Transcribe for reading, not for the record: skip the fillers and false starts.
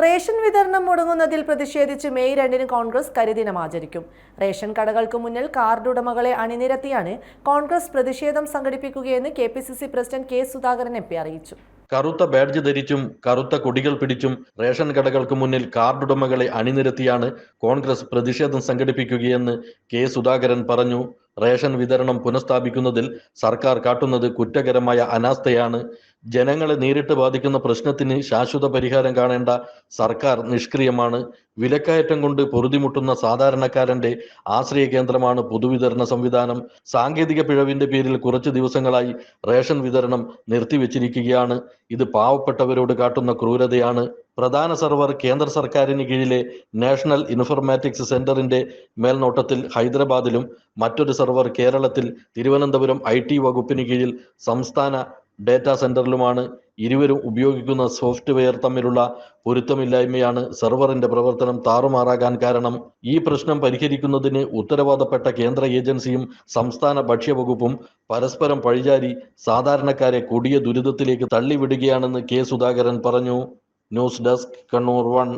Ration വിതരണം മുടങ്ങുന്നതിൽ പ്രതിഷേധിച്ച് May 2-ന് Congress കരിദിനം ആചരിക്കും. റേഷൻ കടകൾക്ക് മുന്നിൽ കാർഡ് ഉടമകളെ അണിനിരത്തിയാണ് കോൺഗ്രസ് പ്രതിഷേധം സംഘടിപ്പിക്കുകയെന്ന് KPCC president K Sudhakaran MP അറിയിച്ചു. കറുത്ത ബാഡ്ജ് ധരിച്ചും കറുത്ത കൊടികൾ പിടിച്ചും റേഷൻ കടകൾക്ക് മുന്നിൽ കാർഡുടമകളെ അണിനിരത്തിയാണ് കോൺഗ്രസ് പ്രതിഷേധം സംഘടിപ്പിക്കുകയെന്ന് കെ സുധാകരൻ പറഞ്ഞു. റേഷൻ വിതരണം പുനഃസ്ഥാപിക്കുന്നതിൽ സർക്കാർ കാട്ടുന്നത് കുറ്റകരമായ അനാസ്ഥയാണ്. ജനങ്ങളെ നേരിട്ട് ബാധിക്കുന്ന പ്രശ്നത്തിന് ശാശ്വത പരിഹാരം കാണേണ്ട സർക്കാർ നിഷ്ക്രിയമാണ്. വിലക്കയറ്റം കൊണ്ട് പൊറുതിമുട്ടുന്ന സാധാരണക്കാരന്റെ ആശ്രയ കേന്ദ്രമാണ് പൊതുവിതരണ സംവിധാനം. സാങ്കേതിക പിഴവിന്റെ പേരിൽ കുറച്ചു ദിവസങ്ങളായി റേഷൻ വിതരണം നിർത്തിവെച്ചിരിക്കുകയാണ്. ഇത് പാവപ്പെട്ടവരോട് കാട്ടുന്ന ക്രൂരതയാണ്. പ്രധാന സെർവർ കേന്ദ്ര സർക്കാരിന് കീഴിലെ നാഷണൽ ഇൻഫർമാറ്റിക്സ് സെന്ററിന്റെ മേൽനോട്ടത്തിൽ ഹൈദരാബാദിലും മറ്റൊരു സെർവർ കേരളത്തിൽ തിരുവനന്തപുരം IT വകുപ്പിന് കീഴിൽ സംസ്ഥാന ഡേറ്റാ സെന്ററിലുമാണ്. ഇരുവരും ഉപയോഗിക്കുന്ന സോഫ്റ്റ്വെയർ തമ്മിലുള്ള പൊരുത്തമില്ലായ്മയാണ് സെർവറിന്റെ പ്രവർത്തനം താറുമാറാകാൻ കാരണം. ഈ പ്രശ്നം പരിഹരിക്കുന്നതിന് ഉത്തരവാദപ്പെട്ട കേന്ദ്ര ഏജൻസിയും സംസ്ഥാന ഭക്ഷ്യവകുപ്പും പരസ്പരം പഴിചാരി സാധാരണക്കാരെ കൊടിയ ദുരിതത്തിലേക്ക് തള്ളിവിടുകയാണെന്ന് കെ സുധാകരൻ പറഞ്ഞു. News desk, Kannur 1.